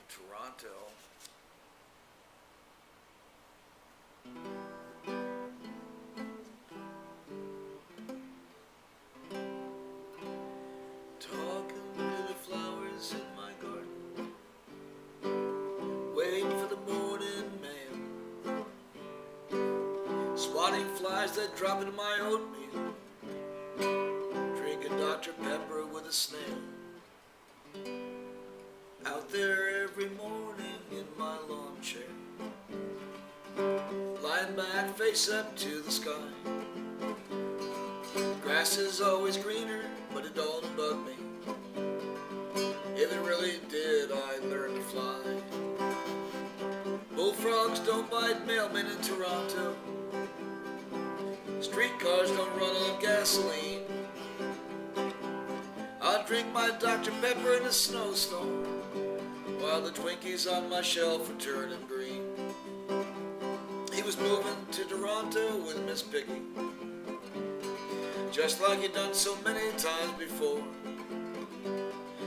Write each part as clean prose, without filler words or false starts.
to Toronto. Talking to the flowers in my garden, waiting for the morning mail, swatting flies that drop into my oatmeal, drinking Dr. Pepper with a snail. Out there every morning in my lawn chair, lying back face up to the sky. Grass is always greener, but it don't bug me. If it really did, I'd learn to fly. Bullfrogs don't bite mailmen in Toronto. Streetcars don't run on gasoline. I'll drink my Dr. Pepper in a snowstorm, while the Twinkies on my shelf are turning green. He was moving to Toronto with Miss Piggy, just like he'd done so many times before.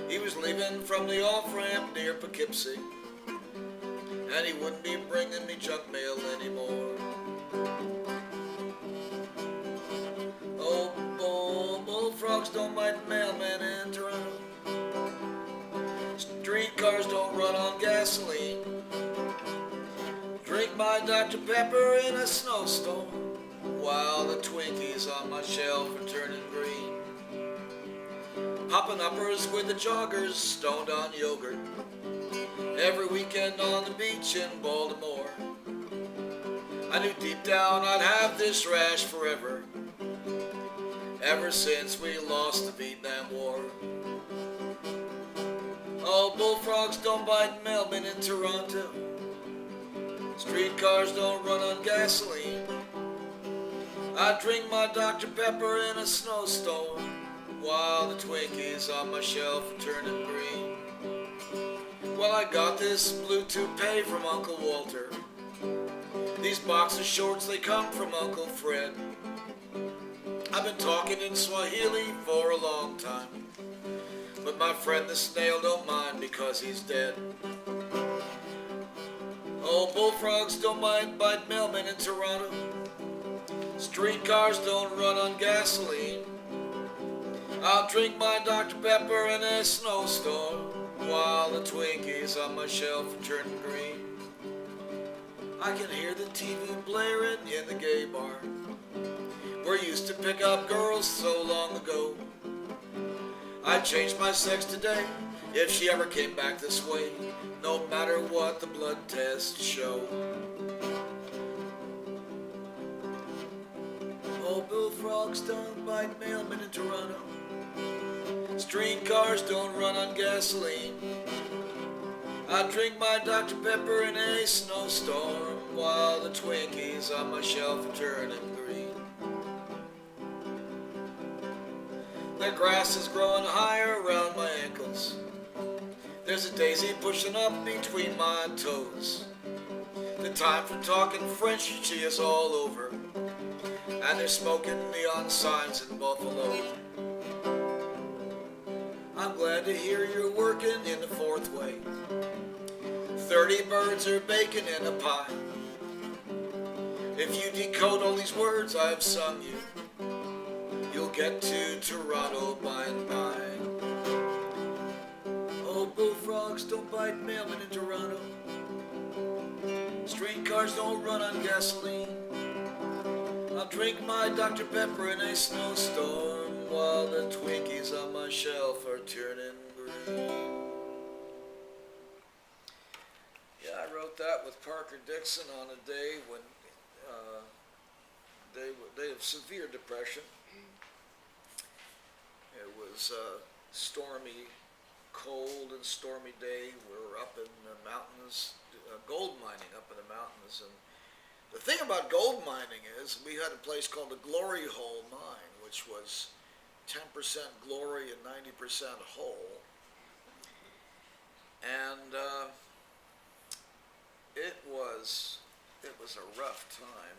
He was leaving from the off-ramp near Poughkeepsie, and he wouldn't be bringing me junk mail anymore. Oh, bullfrogs don't bite mailmen in Toronto. Streetcars don't run on gasoline. Drink my Dr. Pepper in a snowstorm, while the Twinkies on my shelf are turning green. Hopping uppers with the joggers, stoned on yogurt, every weekend on the beach in Baltimore. I knew deep down I'd have this rash forever, ever since we lost the Vietnam War. Oh, bullfrogs don't bite mailmen in Toronto. Streetcars don't run on gasoline. I drink my Dr. Pepper in a snowstorm, while the Twinkies on my shelf are turning green. Well, I got this blue toupee from Uncle Walter. These boxer shorts, they come from Uncle Fred. I've been talking in Swahili for a long time, but my friend the snail don't mind because he's dead. Oh, bullfrogs don't bite mailmen in Toronto. Streetcars don't run on gasoline. I'll drink my Dr. Pepper in a snowstorm, while the Twinkies on my shelf are turning green. I can hear the TV blaring in the gay bar, where I used to pick up girls so long ago. I'd change my sex today if she ever came back this way, no matter what the blood tests show. Oh, bullfrogs don't bite mailmen in Toronto. Streetcars don't run on gasoline. I drink my Dr. Pepper in a snowstorm, while the Twinkies on my shelf are turning green. The grass is growing higher around my ankles. There's a daisy pushing up between my toes. The time for talking French, she is all over, and they're smoking neon signs in Buffalo. I'm glad to hear you're working in the fourth way. 30 birds are baking in a pie. If you decode all these words I've sung you, you'll get to Toronto by and by. Oh, bullfrogs don't bite mailmen in Toronto. Streetcars don't run on gasoline. I'll drink my Dr. Pepper in a snowstorm, while the Twinkies on my shelf are turning green. Yeah, I wrote that with Parker Dixon on a day when they have severe depression. It was a stormy, cold and stormy day. We were up in the mountains, gold mining up in the mountains. And the thing about gold mining is we had a place called the Glory Hole Mine, which was 10% glory and 90% hole. And it was a rough time.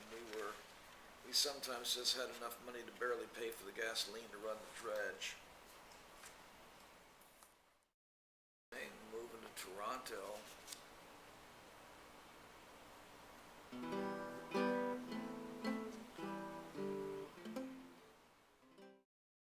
We sometimes just had enough money to barely pay for the gasoline to run the dredge. Moving to Toronto. Toronto.